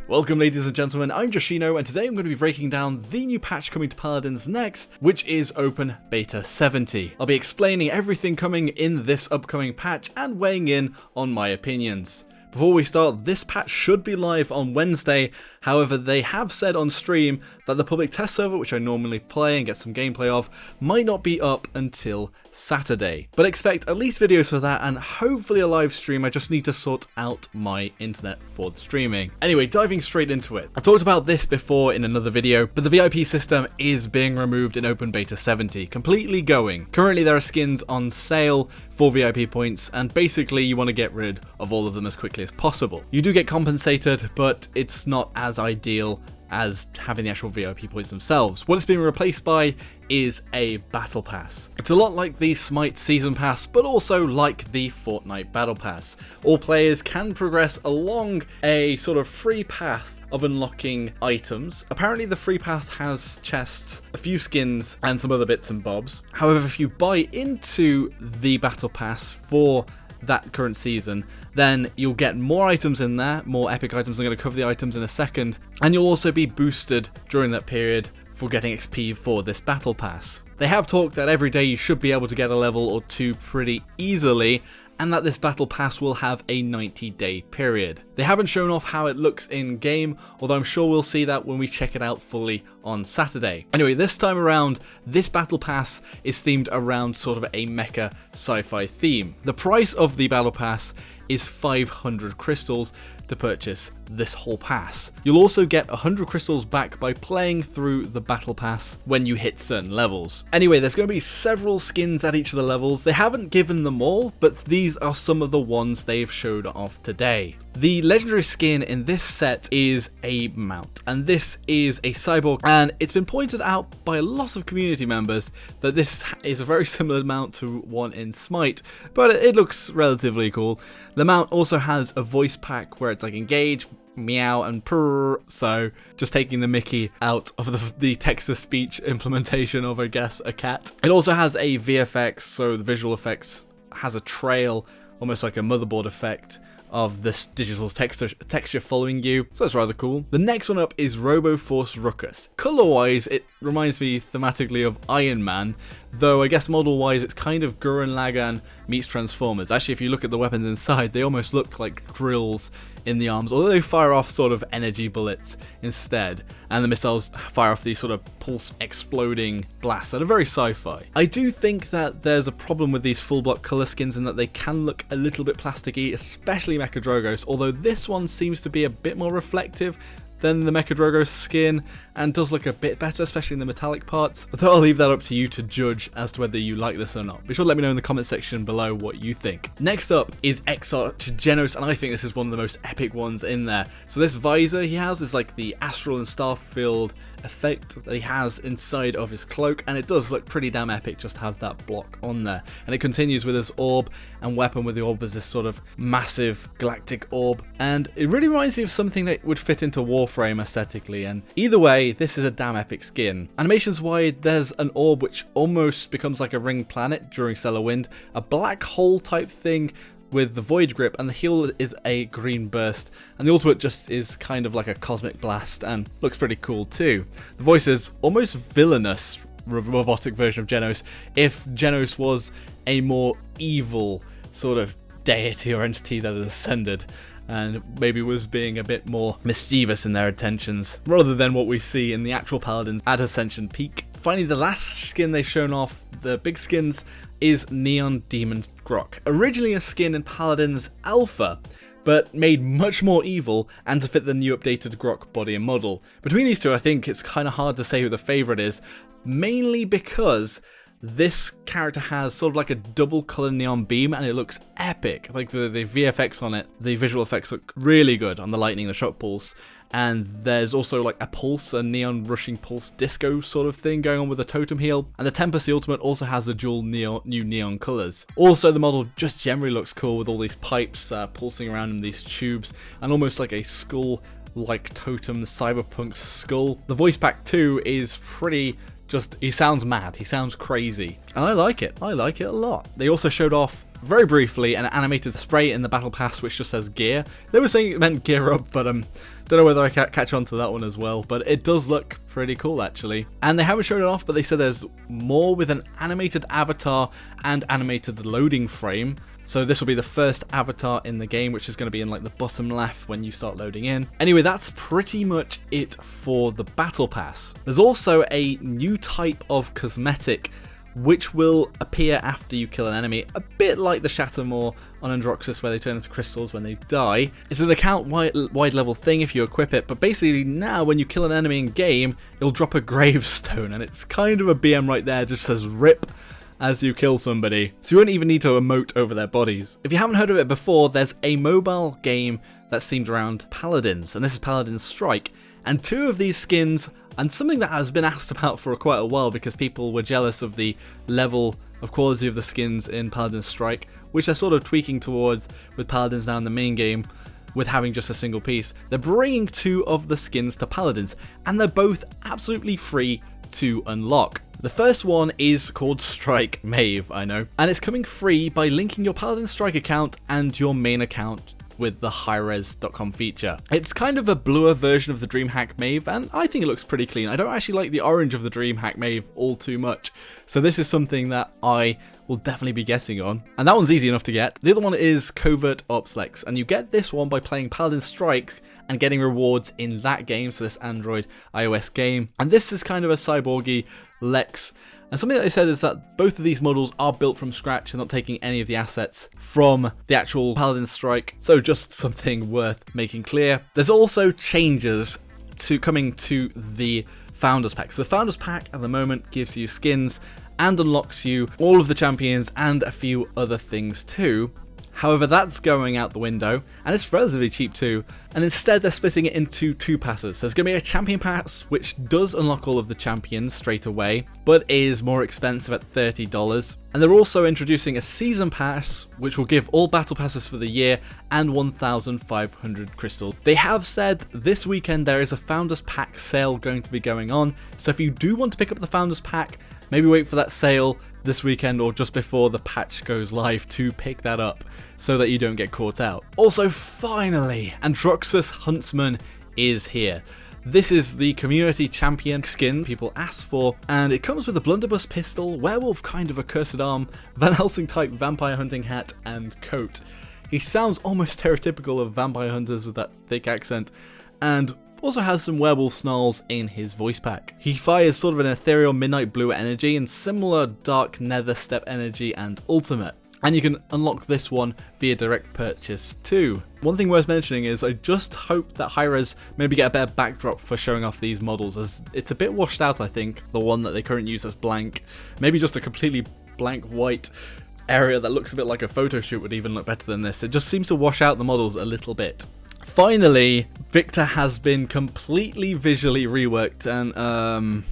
Welcome ladies and gentlemen, I'm Joshino and today I'm going to be breaking down the new patch coming to Paladins next, which is Open Beta 70. I'll be explaining everything coming in this upcoming patch and weighing in on my opinions. Before we start, this patch should be live on Wednesday, however they have said on stream that the public test server, which I normally play and get some gameplay of, might not be up until Saturday. But expect at least videos for that and hopefully a live stream. I just need to sort out my internet for the streaming. Anyway, diving straight into it. I've talked about this before in another video, but the VIP system is being removed in Open Beta 70, completely going. Currently there are skins on sale for VIP points and basically you want to get rid of all of them as quickly as possible. You do get compensated, but it's not as ideal as having the actual VIP points themselves. What it's being replaced by is a battle pass. It's a lot like the Smite season pass, but also like the Fortnite battle pass. All players can progress along a sort of free path of unlocking items. Apparently the free path has chests, a few skins, and some other bits and bobs. However, if you buy into the battle pass for that current season, then you'll get more items in there, more epic items. I'm going to cover the items in a second, and you'll also be boosted during that period for getting XP for this battle pass. They have talked that every day you should be able to get a level or two pretty easily, and that this battle pass will have a 90-day period. They haven't shown off how it looks in game, although I'm sure we'll see that when we check it out fully on Saturday. Anyway, this time around, this battle pass is themed around sort of a mecha sci-fi theme. The price of the battle pass is 500 crystals to purchase this whole pass. You'll also get 100 crystals back by playing through the battle pass when you hit certain levels. Anyway, there's going to be several skins at each of the levels. They haven't given them all, but these are some of the ones they've showed off today. The legendary skin in this set is a mount, and this is a cyborg, and it's been pointed out by a lot of community members that this is a very similar mount to one in Smite, but it looks relatively cool. The mount also has a voice pack where it's like engage, meow, and purr, so just taking the Mickey out of the text-to-speech implementation of, I guess, a cat. It also has a VFX, so the visual effects has a trail, almost like a motherboard effect of this digital texture following you, so that's rather cool. The next one up is Robo Force Ruckus. Color-wise, it reminds me thematically of Iron Man, though I guess model-wise it's kind of Gurren Lagann meets Transformers. Actually, if you look at the weapons inside, they almost look like drills in the arms, although they fire off sort of energy bullets instead, and the missiles fire off these sort of pulse exploding blasts that are very sci-fi. I do think that there's a problem with these full block color skins in that they can look a little bit plasticky, especially Mechadrogos, although this one seems to be a bit more reflective than the Mechadrogos skin and does look a bit better, especially in the metallic parts. But I'll leave that up to you to judge as to whether you like this or not. Be sure to let me know in the comment section below what you think. Next up is EXARCH Genos, and I think this is one of the most epic ones in there. So this visor he has is like the astral and star-filled effect that he has inside of his cloak, and it does look pretty damn epic just to have that block on there. And it continues with his orb and weapon with the orb as this sort of massive galactic orb, and it really reminds me of something that would fit into Warframe aesthetically. And either way, this is a damn epic skin. Animations wise, there's an orb which almost becomes like a ringed planet during Stellar Wind, a black hole type thing with the Void Grip, and the heal is a green burst, and the ultimate just is kind of like a cosmic blast and looks pretty cool too. The voice is almost villainous robotic version of Genos, if Genos was a more evil sort of deity or entity that had ascended and maybe was being a bit more mischievous in their intentions, rather than what we see in the actual Paladins at Ascension Peak. Finally, the last skin they've shown off, the big skins, is Neon Demon Grok. Originally a skin in Paladins Alpha, but made much more evil and to fit the new updated Grok body and model. Between these two, I think it's kind of hard to say who the favourite is, mainly because this character has sort of like a double colour neon beam and it looks epic. Like the VFX on it, the visual effects look really good on the lightning, the shock pulse, and there's also like a pulse, a neon rushing pulse disco sort of thing going on with the totem heal, and the Tempest the ultimate also has the dual new neon colours. Also the model just generally looks cool with all these pipes pulsing around in these tubes and almost like a skull like totem cyberpunk skull. The voice pack too is pretty he sounds mad, he sounds crazy, and I like it a lot. They also showed off very briefly an animated spray in the battle pass which just says gear. They were saying it meant gear up, but Don't know whether I can catch on to that one as well, but it does look pretty cool actually. And they haven't shown it off, but they said there's more with an animated avatar and animated loading frame. So this will be the first avatar in the game, which is going to be in like the bottom left when you start loading in. Anyway, that's pretty much it for the Battle Pass. There's also a new type of cosmetic which will appear after you kill an enemy, a bit like the Shattermore on Androxus where they turn into crystals when they die. It's an account-wide level thing if you equip it, but basically now when you kill an enemy in game, it'll drop a gravestone, and it's kind of a BM right there, just says RIP as you kill somebody. So you won't even need to emote over their bodies. If you haven't heard of it before, there's a mobile game that's themed around Paladins, and this is Paladins Strike, and two of these skins, and something that has been asked about for quite a while because people were jealous of the level of quality of the skins in Paladins Strike, which they're sort of tweaking towards with Paladins now in the main game, with having just a single piece. They're bringing two of the skins to Paladins, and they're both absolutely free to unlock. The first one is called Strike Mave, I know, and it's coming free by linking your Paladin Strike account and your main account with the hi-rez.com feature. It's kind of a bluer version of the DreamHack Mave, and I think it looks pretty clean. I don't actually like the orange of the DreamHack Mave all too much, so this is something that I will definitely be guessing on. And that one's easy enough to get. The other one is Covert Ops Lex, and you get this one by playing Paladin Strike and getting rewards in that game, so this Android iOS game. And this is kind of a cyborgy Lex. And something that they said is that both of these models are built from scratch and not taking any of the assets from the actual Paladin Strike, so just something worth making clear. There's also changes coming to the Founders Pack. So the Founders Pack at the moment gives you skins and unlocks you all of the champions and a few other things too. However, that's going out the window, and it's relatively cheap too, and instead they're splitting it into two passes. There's going to be a champion pass, which does unlock all of the champions straight away, but is more expensive at $30. And they're also introducing a season pass, which will give all battle passes for the year and 1,500 crystals. They have said this weekend there is a Founders Pack sale going to be going on, so if you do want to pick up the Founders Pack, maybe wait for that sale this weekend or just before the patch goes live to pick that up so that you don't get caught out. Also, finally, Androxus Huntsman is here. This is the community champion skin people asked for, and it comes with a blunderbuss pistol, werewolf kind of a cursed arm, Van Helsing type vampire hunting hat, and coat. He sounds almost stereotypical of vampire hunters with that thick accent, and also has some werewolf snarls in his voice pack. He fires sort of an ethereal midnight blue energy and similar dark nether step energy and ultimate. And you can unlock this one via direct purchase too. One thing worth mentioning is I just hope that hi-rez maybe get a better backdrop for showing off these models, as it's a bit washed out, I think, the one that they currently use as blank. Maybe just a completely blank white area that looks a bit like a photo shoot would even look better than this. It just seems to wash out the models a little bit. Finally, Viktor has been completely visually reworked, and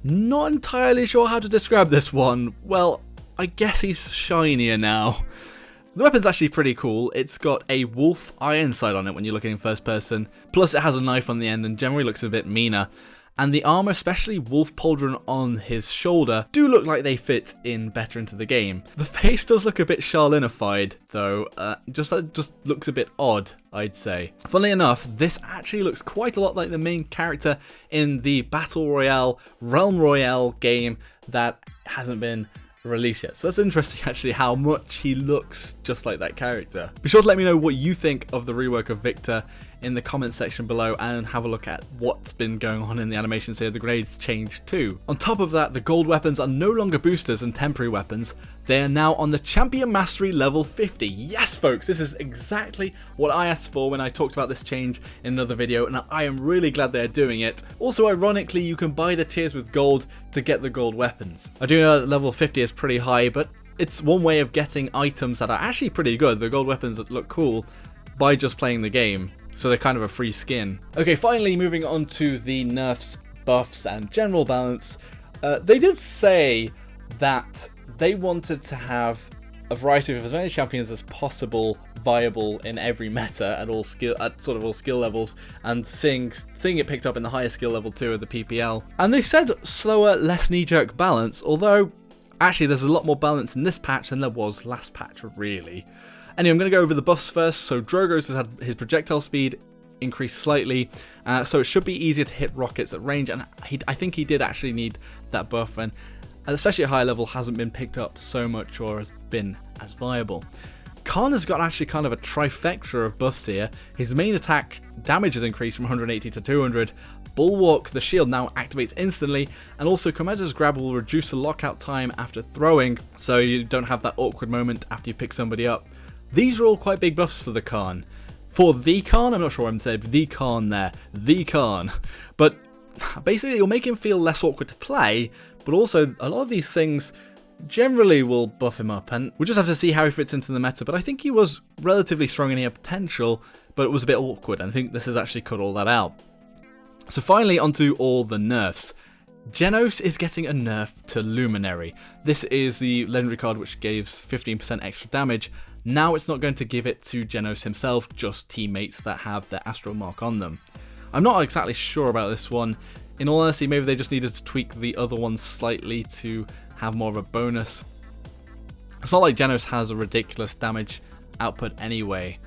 not entirely sure how to describe this one. Well, I guess he's shinier now. The weapon's actually pretty cool. It's got a wolf iron sight on it when you're looking in first person, plus it has a knife on the end and generally looks a bit meaner. And the armor, especially Wolf Pauldron on his shoulder, do look like they fit in better into the game. The face does look a bit Charlenified though, just looks a bit odd, I'd say. Funnily enough, this actually looks quite a lot like the main character in the Battle Royale, Realm Royale game that hasn't been released yet. So that's interesting actually how much he looks just like that character. Be sure to let me know what you think of the rework of Viktor in the comments section below, and have a look at what's been going on in the animations here. The grades changed too. On top of that, the gold weapons are no longer boosters and temporary weapons. They are now on the Champion Mastery level 50. Yes folks, this is exactly what I asked for when I talked about this change in another video, and I am really glad they're doing it. Also, ironically, you can buy the tiers with gold to get the gold weapons. I do know that level 50 is pretty high, but it's one way of getting items that are actually pretty good, the gold weapons that look cool, by just playing the game. So they're kind of a free skin. Okay, finally moving on to the nerfs, buffs, and general balance. They did say that they wanted to have a variety of as many champions as possible viable in every meta at all all skill levels, and seeing it picked up in the higher skill level too of the PPL. And they said slower, less knee-jerk balance, although actually there's a lot more balance in this patch than there was last patch, really. Anyway, I'm going to go over the buffs first. So Drogoz has had his projectile speed increased slightly, so it should be easier to hit rockets at range, and I think he did actually need that buff, and especially at high level hasn't been picked up so much or has been as viable. Khan has got actually kind of a trifecta of buffs here. His main attack damage has increased from 180 to 200, Bulwark, the shield, now activates instantly, and also Commander's Grab will reduce the lockout time after throwing, so you don't have that awkward moment after you pick somebody up. These are all quite big buffs for the Khan. For the Khan, I'm not sure what I'm saying, the Khan there, the Khan. But basically you'll make him feel less awkward to play, but also a lot of these things generally will buff him up, and we'll just have to see how he fits into the meta. But I think he was relatively strong and he had potential, but it was a bit awkward, and I think this has actually cut all that out. So finally, onto all the nerfs. Genos is getting a nerf to Luminary. This is the legendary card which gives 15% extra damage. Now it's not going to give it to Genos himself, just teammates that have the Astro mark on them. I'm not exactly sure about this one. In all honesty, maybe they just needed to tweak the other one slightly to have more of a bonus. It's not like Genos has a ridiculous damage output anyway.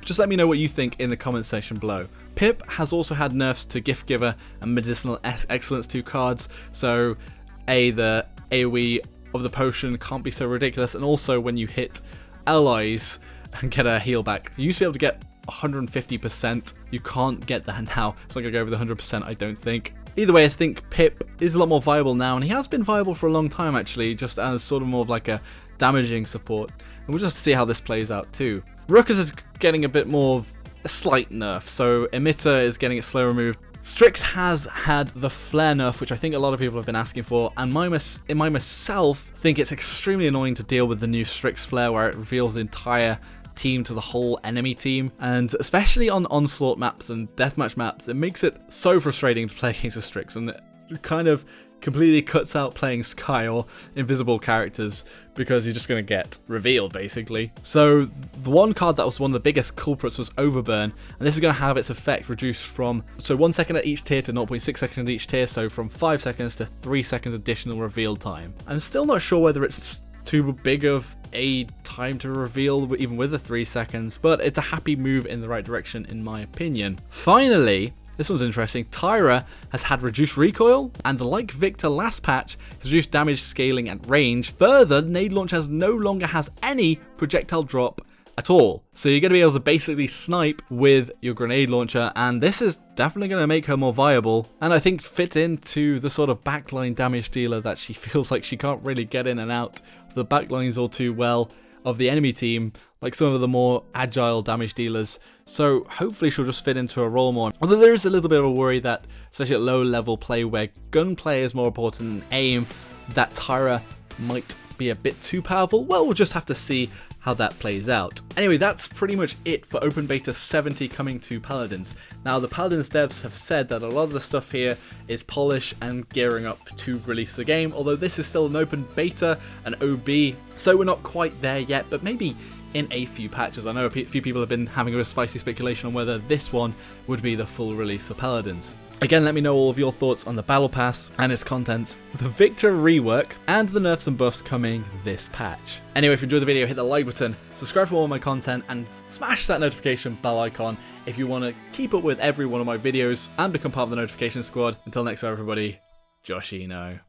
Just let me know what you think in the comments section below. Pip has also had nerfs to Gift Giver and Medicinal Excellence 2 cards, so the AoE of the potion can't be so ridiculous, and also when you hit allies and get a heal back, you used to be able to get 150%, you can't get that now. It's not going to go over the 100%, I don't think. Either way, I think Pip is a lot more viable now, and he has been viable for a long time actually, just as sort of more of like a damaging support, and we'll just have to see how this plays out too. Ruckus is getting a bit more of a slight nerf, so Emitter is getting its slow removed. Strix has had the flare nerf, which I think a lot of people have been asking for, and I myself think it's extremely annoying to deal with the new Strix flare where it reveals the entire team to the whole enemy team, and especially on onslaught maps and deathmatch maps, it makes it so frustrating to play against a Strix, and it kind of completely cuts out playing Sky or invisible characters because you're just going to get revealed basically. So the one card that was one of the biggest culprits was Overburn, and this is going to have its effect reduced from 1 second at each tier to 0.6 seconds at each tier, so from 5 seconds to 3 seconds additional reveal time. I'm still not sure whether it's too big of a time to reveal even with the 3 seconds, but it's a happy move in the right direction in my opinion. Finally, this one's interesting. Tyra has had reduced recoil, and like Viktor last patch, has reduced damage scaling at range. Further, Nade Launch no longer has any projectile drop at all. So you're going to be able to basically snipe with your grenade launcher, and this is definitely going to make her more viable, and I think fit into the sort of backline damage dealer that she feels like she can't really get in and out of the backlines all too well of the enemy team, like some of the more agile damage dealers. So hopefully she'll just fit into her role more. Although there is a little bit of a worry that, especially at low level play where gunplay is more important than aim, that Tyra might be a bit too powerful. Well, we'll just have to see how that plays out. Anyway, that's pretty much it for Open Beta 70 coming to Paladins. Now, the Paladins devs have said that a lot of the stuff here is polish and gearing up to release the game, although this is still an open beta, an OB, so we're not quite there yet, but maybe in a few patches. I know a few people have been having a spicy speculation on whether this one would be the full release for Paladins. Again, let me know all of your thoughts on the Battle Pass and its contents, the Viktor rework, and the nerfs and buffs coming this patch. Anyway, if you enjoyed the video, hit the like button, subscribe for more of my content, and smash that notification bell icon if you want to keep up with every one of my videos and become part of the notification squad. Until next time, everybody, Joshino.